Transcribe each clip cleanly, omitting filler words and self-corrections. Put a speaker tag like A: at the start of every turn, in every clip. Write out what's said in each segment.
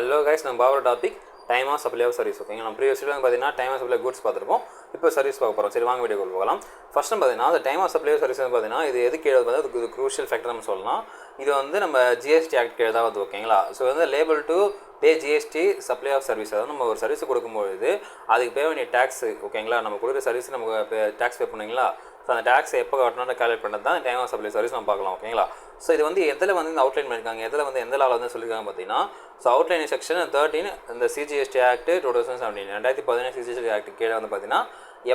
A: Hello guys, நம்ம பார்க்குற topic time of supply of service. ஓகேங்க, நம்ம ப்ரீவியஸ் வீடியோ பார்த்தீங்கன்னா டைம் ஆஃப் சப்ளை குட்ஸ் பார்த்துருப்போம். இப்போ சர்வீஸ் பார்க்க போகிறோம். சரி, வாங்க வீடியோ போகலாம். ஃபர்ஸ்ட் பார்த்தீங்கன்னா அந்த time of supply of service பார்த்தீங்கன்னா இது எதுக்கு எழுது பார்த்தா இது க்ரூஷியல் ஃபேக்டர் நம்ம சொல்லலாம். இது வந்து நம்ம ஜிஎஸ்டி ஆக்ட் எழுதாவது. ஓகேங்களா, ஸோ வந்து liable to pay GST supply of service. அதாவது நம்ம ஒரு சர்வீஸ் கொடுக்கும்போது அதுக்கு பே வேண்டிய டேக்ஸ். ஓகேங்களா, நம்ம கொடுக்குற சர்வீஸ் நமக்கு டேக்ஸ் பே பண்ணுவீங்களா, ஸோ அந்த டேக்ஸ் எப்போ கட்டணும்னு கால்குலேட் பண்ணுறது தான் டைம் ஆஃப் சப்ளை சர்வீஸ் நம்ம பார்க்கலாம். ஓகேங்களா, ஸோ இது வந்து எதில் வந்து இந்த அவுட்லைன் பண்ணியிருக்காங்க, எதில் வந்து எந்த லாவில் வந்து சொல்லியிருக்காங்க பார்த்தீங்கன்னா, ஸோ அவுட்லைன் செக்ஷன் 13 இந்த சிஜிஎஸ்டி ஆக்ட் 2017 2017 சிஜிஎஸ்டி ஆக்ட் கீழே வந்து பார்த்தீங்கன்னா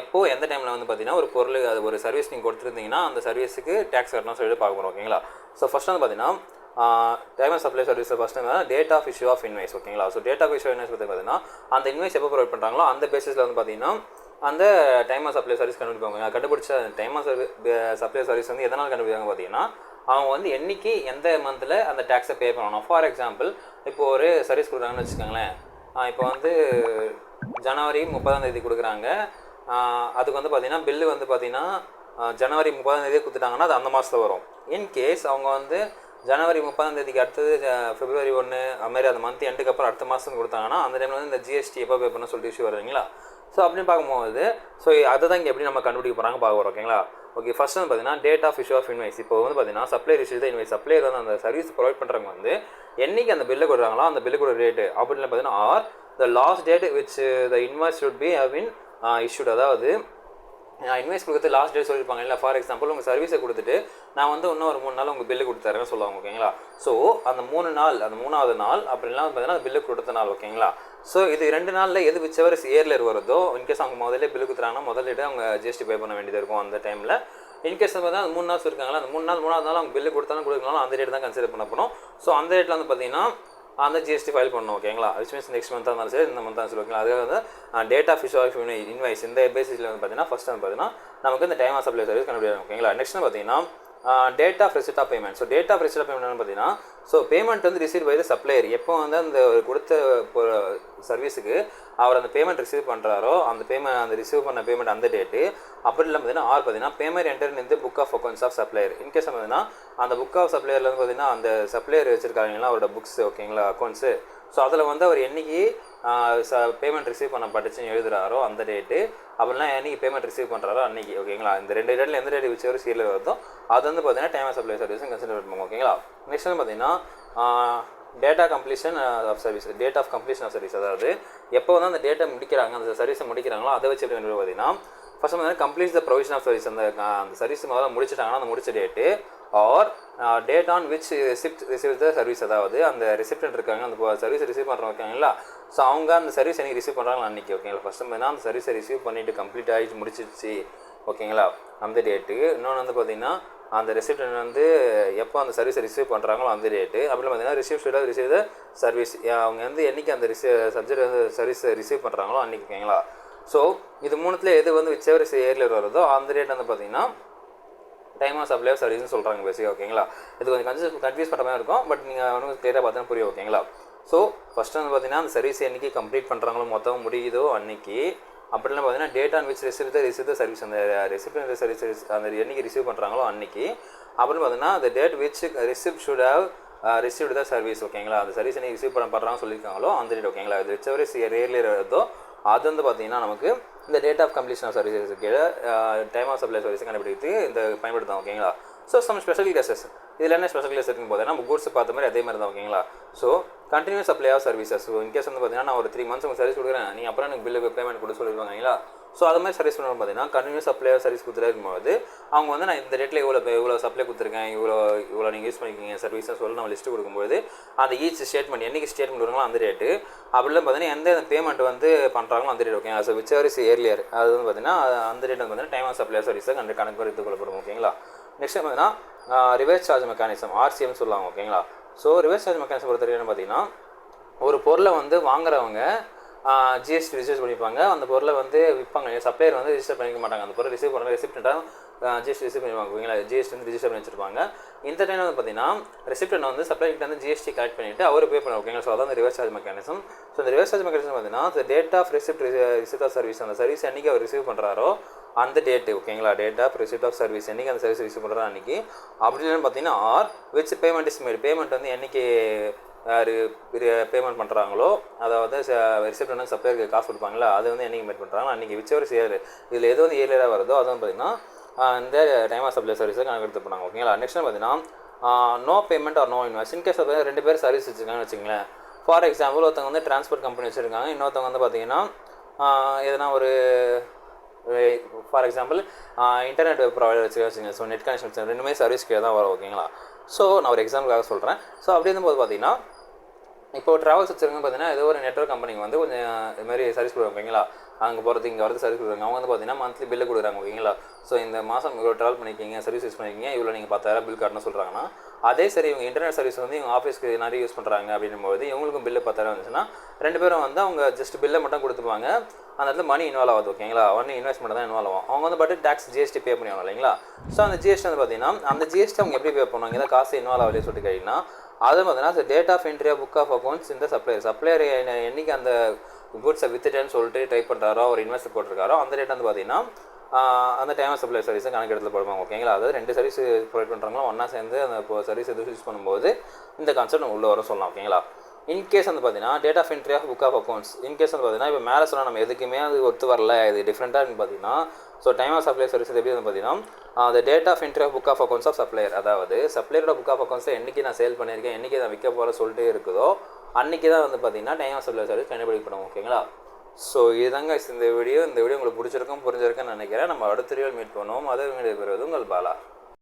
A: எப்போ எந்த டைமில் வந்து பார்த்தீங்கன்னா ஒரு பொருள் அது ஒரு சர்வீஸ் நீங்கள் கொடுத்துருந்தீங்கன்னா அந்த சர்வீஸுக்கு டேக்ஸ் கட்டணும்னு சொல்லிட்டு பார்க்க போகிறோம். ஓகேங்களா, ஸோ ஃபஸ்ட் வந்து பார்த்தீங்கன்னா time of supply service first date of issue of invoice. ஓகேங்களா, so date of issue invoice பார்த்தீங்கன்னா அந்த இன்வைஸ் எப்போ ப்ரொவைட் பண்ணுறாங்களோ அந்த பேசிஸில் வந்து பார்த்தீங்கன்னா அந்த டைம் ஆஃப் சப்ளை சர்வீஸ் கண்டுபிடிப்பாங்க. கண்டுபிடிச்ச டைம் ஆஃப் சப்ளை சர்வீஸ் வந்து எதனால் கண்டுபிடிப்பாங்க பார்த்தீங்கன்னா அவங்க வந்து என்றைக்கு எந்த மந்தில் அந்த டேக்ஸை பே பண்ணணும். ஃபார் எக்ஸாம்பிள் இப்போ ஒரு சர்வீஸ் கொடுக்குறாங்கன்னு வச்சுக்கோங்களேன். இப்போ வந்து ஜனவரி 30 கொடுக்குறாங்க. அதுக்கு வந்து பார்த்திங்கன்னா பில்லு வந்து பார்த்திங்கன்னா ஜனவரி 30 கொடுத்துட்டாங்கன்னா அது அந்த மாதத்தில் வரும். இன்கேஸ் அவங்க வந்து ஜனவரி 30 அடுத்தது February 1 அதுமாதிரி அந்த மந்த் எண்டுக்கு அப்புறம் அடுத்த மாதம் கொடுத்தாங்கன்னா அந்த டைமில் வந்து இந்த ஜிஎஸ்டி எப்போ பே பண்ண சொல்லிட்டு இஷ்யூ வருவீங்களா. ஸோ அப்படின்னு பார்க்கும்போது ஸோ அதை தான் இங்கே எப்படி நம்ம கண்டுபிடிக்க போகிறாங்க பார்க்க வரோம். ஓகேங்களா, ஓகே, ஃபர்ஸ்ட் வந்து பார்த்தீங்கன்னா date of issue of invoice. இப்போ வந்து பார்த்தீங்கன்னா சப்ளை ரிசீவ் தான் இன்வைஸ். சப்ளையர் வந்து அந்த சர்வீஸ் ப்ரொவைட் பண்ணுறவங்க வந்து என்றைக்கு அந்த பில்லை கொடுக்குறாங்களோ அந்த பில்லுக்கு ஒரு ரேட்டு அப்படின்னு பார்த்தீங்கன்னா or the last date which the invoice should be have been issued. அதாவது இன்வைஸ் கொடுத்து லாஸ்ட் டேட் சொல்லியிருப்பாங்க இல்லை. ஃபார் எக்ஸாம்பிள் உங்கள் சர்வீஸை கொடுத்துட்டு நான் வந்து இன்னும் ஒரு 3 நாள் உங்கள் பில்லு கொடுத்தாருன்னு சொல்லுவாங்க. ஓகேங்களா, ஸோ அந்த 3 நாள் அந்த 3வது நாள் அப்படின்லாம் பார்த்தீங்கன்னா அந்த பில்லு கொடுத்த நாள். ஓகேங்களா, ஸோ இது 2 நாளில் எது விச்சவர் இயர்லியர் வருதோ இன்கேஸ் அவங்க முதல்ல பில்லு கொடுத்துறாங்கன்னா முதல்ல அவங்க ஜிஎஸ்டி பே பண்ண வேண்டியது இருக்கும் அந்த டைமில். இன்கேஸ் பார்த்தா அந்த 3 நாள் சொல்லியிருக்காங்களா அந்த 3 நாள் 3வது நாள் அவங்க பில்லு கொடுத்தாலும் கொடுக்கணும் அந்த ரேட் தான் கன்சிடர் பண்ண போகணும். ஸோ அந்த ரேட்டில் வந்து பார்த்தீங்கன்னா அந்த ஜிஎஸ்டி ஃபைல் பண்ணணும். ஓகேங்களா, விச் மீன்ஸ் நெக்ஸ்ட் மந்த்தாக இருந்தாலும் சரி இந்த மந்த்தாக சரி. ஓகேங்களா, அதுவே வந்து date of issue of invoice இந்த பேசிஸில் வந்து பார்த்தீங்கன்னா ஃபஸ்ட் வந்து பார்த்தீங்கன்னா நமக்கு இந்த டைம் ஆஃப் சப்ளை சர்வீஸ் கண்டுபிடிக்கும். ஓகேங்களா, நெக்ஸ்ட் பார்த்தீங்கன்னா date of receipt of payment. So date of receipt of payment பார்த்தீங்கன்னா ஸோ பேமெண்ட் வந்து ரிசீவ் பை த சப்ளையர். எப்போ வந்து அந்த கொடுத்த சர்வீஸுக்கு அவர் அந்த பேமெண்ட் ரிசீவ் பண்ணுறாரோ அந்த ரிசீவ் பண்ண பேமெண்ட் அந்த டேட்டு. அப்படி இல்லை பார்த்தீங்கன்னா பார்த்தீங்கன்னா பேமெண்ட் என்டர் இந்த book of accounts of supplier. In case பார்த்தீங்கன்னா அந்த புக் ஆஃப் சப்ளையரில் வந்து பார்த்தீங்கன்னா அந்த சப்ளையர் வச்சிருக்காங்களா அவரோட புக்ஸ். ஓகேங்களா, அக்கௌண்ட்ஸு. ஸோ அதில் வந்து அவர் என்றைக்கு பேமெண்ட் ரிசீவ் பண்ணப்பட்டுச்சுன்னு எழுதுறாரோ அந்த டேட்டு அப்படின்னா என்றைக்கு பேமெண்ட் ரிசீவ் பண்ணுறாரோ அன்றைக்கி. ஓகேங்களா, இந்த 2 டேட்டில் எந்த டேட் வச்சு ஒரு சீரில் வருதோ அது வந்து பார்த்தீங்கன்னா டைம் ஆஃப் சப்ளை சர்வீஸும் கன்சிடர் பண்ணுவோம். ஓகேங்களா, நெக்ஸ்ட் வந்து பார்த்தீங்கன்னா date of completion of service. Date of completion of service, அதாவது எப்போ வந்து அந்த டேட்டை முடிக்கிறாங்க அந்த சர்வீஸை முடிக்கிறாங்களோ அதை வச்சு எப்படி பார்த்தீங்கன்னா ஃபர்ஸ்ட் வந்து complete the provision of service. அந்த சர்வீஸ் முதல்ல முடிச்சிட்டாங்கன்னா அந்த முடிச்ச date or date on which receipt the service. அதாவது அந்த ரிசிப்டன்ட் இருக்காங்க அந்த சர்வீஸ் ரிசீவ் பண்ணுறவங்க இருக்காங்களா, ஸோ அவங்க அந்த சர்வீஸ் எனக்கு ரிசீவ் பண்ணுறாங்க அன்றைக்கி. ஓகேங்களா, ஃபஸ்ட்டு பார்த்தீங்கன்னா அந்த சர்வீஸை ரிசீவ் பண்ணிவிட்டு கம்ப்ளீட் ஆகிடுச்சு முடிச்சிடுச்சு. ஓகேங்களா, அந்த டேட்டு. இன்னொன்று வந்து பார்த்தீங்கன்னா அந்த ரெசிப்டன்ட் வந்து எப்போ அந்த சர்வீஸை ரிசீவ் பண்ணுறாங்களோ அந்த டேட்டு. அப்படின்னு பார்த்தீங்கன்னா ரிசீவ் த சர்வீஸ். அவங்க வந்து என்றைக்கு அந்த சப்ஜெக்ட் வந்து சர்வீஸை ரிசீவ் பண்ணுறாங்களோ அன்றைக்கி. ஓகேங்களா, ஸோ இது 3த்தில் எது வந்து விச்சவர் ஏர்லியர் வருதோ அந்த டேட் வந்து பார்த்தீங்கன்னா டைம் ஆஃப் சப்ளை ஆஃப் சர்வீஸ்னு சொல்கிறாங்க பேசிக்காக. ஓகேங்களா, இது கொஞ்சம் கன்ஃபியூஸ் பண்ணுற மாதிரி இருக்கும், பட் நீங்கள் வந்து கிளியராக பார்த்தா புரியும். ஓகேங்களா, ஸோ ஃபஸ்ட்டு வந்து பார்த்தீங்கன்னா அந்த சர்வீஸ் என்றைக்கு கம்ப்ளீட் பண்ணுறாங்களோ மொத்தம் முடியுதோ அன்றைக்கி. அப்படிலாம் பார்த்தீங்கன்னா date on which receive the service. அந்த ரெசிப்ட் சர்வீஸ் அந்த என்றைக்கு ரிசீவ் பண்ணுறாங்களோ அன்றைக்கி. அப்படின்னு பார்த்தீங்கன்னா அந்த date which receipt should have received the service. ஓகேங்களா, அந்த சர்வீஸ் நீங்கள் ரிசீவ் பண்ணுறாங்க சொல்லியிருக்காங்களோ அந்த டேட். ஓகேங்களா, இது விச்சவர் ஏர்லியர் வருதோ அது வந்து பார்த்தீங்கன்னா நமக்கு இந்த date of completion of services கீழே டைம் ஆஃப் சப்ளை சர்வீஸ் கண்டுபிடித்து இந்த பயன்படுத்தும். ஓகேங்களா, ஸோ சம் ஸ்பெஷல் கேசஸ். இதில் என்ன ஸ்பெஷல் கேஸ் இருக்குன்னு பார்த்தீங்கன்னா நம்ம கூட்ஸ் பார்த்த மாதிரி அதே மாதிரி தான். ஓகேங்களா, so continuous supply of services. In case வந்து பார்த்தீங்கன்னா நான் ஒரு 3 months உங்களுக்கு சர்வீஸ் கொடுக்குறேன், நீங்கள் அப்புறம் எனக்கு பில்லு பேமெண்ட் கொடுத்து சொல்லிடுவாங்களா. ஸோ அது மாதிரி சர்வீஸ் பண்ணணும் பார்த்தீங்கன்னா கண்டினியூஸ் சப்ளை ஆஃப் சர்வீஸ் கொடுத்துட்டே இருக்கும்போது அவங்க வந்து நான் இந்த டேட்டில் இவ்வளோ சப்ளை கொடுத்துருக்கேன், இவ்வளோ நீங்கள் யூஸ் பண்ணிக்கிங்க சர்வீஸை சொல்லி நம்ம லிஸ்ட்டு கொடுக்கும்போது அந்த ஈச் ஸ்டேட்மெண்ட் என்றைக்கு ஸ்டேட்மெண்ட் வருங்களோ அந்த டேட்டு. அப்படிலாம் பார்த்தீங்கன்னா எந்த பேமெண்ட் வந்து பண்ணுறாங்களோ அந்த டேட். ஓகேங்களா, so which ever is earlier அது வந்து பார்த்தீங்கன்னா அந்த டேட் வந்து பார்த்தீங்கன்னா டைம் ஆஃப் சப்ளை ஆஃப் சர்வீஸை கணக்கு எடுத்துக்கொள்ளப்படும். ஓகேங்களா, நெக்ஸ்ட் பார்த்தீங்கன்னா ரிவர்ஸ் சார்ஜ் மெக்கானிசம் ஆர்சிஎம் சொல்லுவாங்க. ஓகேங்களா, ஸோ ரிவர்ஸ் சார்ஜ் மெக்கானிசம் பொறுத்த வரைக்கும் பார்த்தீங்கன்னா ஒரு பொருளை வந்து வாங்குறவங்க ஜிஎஸ்டி ரிஜிஸ்டர் பண்ணிப்பாங்க. அந்த பொருளை வந்து விற்பாங்க. சப்ளையர் வந்து ரிஜிஸ்டர் பண்ணிக்க மாட்டாங்க. அந்த பொருள் ரிசீவ் பண்ணுற ரெசிப்டண்ட்டாக ஜிஎஸ்டி ரிசீவ் பண்ணிடுவாங்க. ஓகேங்களா, ஜிஎஸ்டி வந்து ரிஜிஸ்டர் பண்ணி வச்சிருப்பாங்க. இந்த டைம் வந்து பார்த்தீங்கன்னா ரெசிப்டன்ட் வந்து சப்ளையர்கிட்ட வந்து ஜிஎஸ்டி கலெக்ட் பண்ணிவிட்டு அவர் பே பண்ணுவாங்க. ஓகேங்களா, ஸோ அதான் ரிவர்ஸ் சார்ஜ் மெக்கானிசம். ஸோ இந்த ரிவர்ஸ் சார்ஜ் மெக்கானிசம் பார்த்தீங்கன்னா date of receipt of service. அந்த சர்வீஸ் அன்றைக்கி அவர் ரிசீவ் பண்ணுறாரோ அந்த டேட்டு. ஓகேங்களா, date of receipt of service என்றைக்கு அந்த சர்வீஸ் ரிசீவ் பண்ணுறாரோ அன்றைக்கி. அப்படின்னு பார்த்தீங்கன்னா or which payment is made. Payment வந்து என்றைக்கு யார் பேமெண்ட் பண்ணுறாங்களோ, அதாவது ரிசிப்ட் வந்து சப்ளையருக்கு காசு கொடுப்பாங்களா, அது வந்து என்றைக்கு மீட் பண்ணுறாங்களோ அன்றைக்கி விச்சவர் சேர் இதில் எது வந்து ஏர்லியராக வருதோ அது வந்து பார்த்திங்கன்னா இந்த டைம் ஆஃப் சப்ளை சர்வீஸை கணக்கு எடுத்து போனாங்க. ஓகேங்களா. நெக்ஸ்ட் பார்த்தீங்கன்னா no payment or no invoice. In case வந்து 2 பேர் சர்வீஸ் வச்சுருக்காங்கன்னு வச்சுங்களேன். ஃபார் எக்ஸாம்பிள் ஒருத்தவங்க வந்து டிரான்ஸ்போர்ட் கம்பெனி வச்சுருக்காங்க, இன்னொருத்தவங்க வந்து பார்த்திங்கன்னா எதனா ஒரு ஃபார் எக்ஸாம்பிள் இன்டர்நெட் ப்ரொவைடர் வச்சுங்க. ஸோ நெட் கனெக்ஷன் வச்சு 2மே சர்வீஸ்க்கு தான் வரும். ஓகேங்களா. ஸோ நான் ஒரு எக்ஸாம்பிளுக்காக சொல்கிறேன். ஸோ அப்படி இருக்கும்போது பார்த்தீங்கன்னா இப்போ ட்ராவல்ஸ் வச்சுருங்க பார்த்தீங்கன்னா ஏதோ ஒரு நெட்வொர்க் கம்பெனிக்கு வந்து கொஞ்சம் இதுமாதிரி சர்வீஸ் கொடுக்குறாங்க. ஓகேங்களா. அங்கே போகிறது இங்கே வரது சர்வீஸ் கொடுக்குறாங்க. அவங்க வந்து பார்த்தீங்கன்னா மந்த்லி பில்லு கொடுக்குறாங்க. ஓகேங்களா. ஸோ இந்த மாதம் இவ்வளோ ட்ராவல் பண்ணிக்கிங்க, சர்வீஸ் யூஸ் பண்ணிக்கிங்க, இவ்வளோ நீங்கள் 10,000 பில் காட்டணும்னு சொல்கிறாங்கன்னா, அதே சரி இவங்க இன்டர்நெட் சர்வீஸ் வந்து இவங்க ஆஃபீஸ்க்கு நிறைய யூஸ் பண்ணுறாங்க அப்படின்னும்போது இவங்களுக்கும் பில்லு 10,000 வந்துச்சுன்னா 2 பேரும் வந்து அவங்க ஜஸ்ட் பில்லை மட்டும் கொடுத்துப்பாங்க. அந்த இடத்துல மணி இன்வால்வ் ஆகுது. ஓகேங்களா. ஒன்லி இன்வெஸ்ட்மெண்ட் தான் இன்வால்வ் ஆகும். அவங்க வந்து பட் டேக்ஸ் ஜிஎஸ்டி பே பண்ணுவாங்க இல்லைங்களா. ஸோ அந்த ஜிஎஸ்டி வந்து பார்த்தீங்கன்னா அந்த ஜிஎஸ்டி அவங்க எப்படி பே பண்ணுவாங்க, ஏதாவது காசு இன்வால்வ் ஆகலையே சொல்லிட்டு கேட்டிங்கன்னா, அது பார்த்தீங்கன்னா date of entry of book of accounts இந்த சப்ளையர் என்றைக்கு அந்த குட்ஸை வித்துட்டேன்னு சொல்லிட்டு டைப் பண்ணுறாரோ, அவர் இன்வெஸ்ட் போட்டிருக்காரோ அந்த டேட் வந்து பார்த்தீங்கன்னா அந்த டைம் ஆஃப் சப்ளை சர்வீஸை கணக்கு எடுத்து போடுவாங்க. ஓகேங்களா. அதாவது 2 சர்வீஸ் ப்ரொவைட் பண்ணுறாங்களோ ஒன்றா சேர்ந்து அந்த சர்வீஸ் எதுவும் யூஸ் பண்ணும்போது இந்த கான்செப்ட் உள்ளே வர சொல்லலாம். ஓகேங்களா. இன்கேஸ் வந்து பார்த்தீங்கன்னா date of entry of book of accounts in case வந்து பார்த்தீங்கன்னா இப்போ மேலே சொன்னால் நம்ம எதுக்குமே அது ஒத்து வரல, இது டிஃப்ரெண்ட்டாக பார்த்தீங்கன்னா so time of supply service எப்படி வந்து பார்த்தீங்கன்னா அந்த date of entry of book of accounts of supplier, அதாவது சப்ளையரோட புக் ஆஃப் அக்கௌண்ட்ஸில் என்றைக்கு நான் சேல் பண்ணியிருக்கேன், என்றைக்கு நான் விற்க போகிற சொல்லிட்டே இருக்குதோ அன்றைக்கி தான் வந்து பார்த்தீங்கன்னா டைம் ஆஃப் சப்ளை சர்வீஸ் கண்டுபிடிக்கப்படும். ஓகேங்களா. ஸோ இதுதாங்க இந்த வீடியோ உங்களுக்கு பிடிச்சிருக்கும் புரிஞ்சிருக்குன்னு நினைக்கிறேன். நம்ம அடுத்த வீடியோவில் மீட் பண்ணுவோம். அதை வீடியோ பெறுவது உங்கள் பாலா.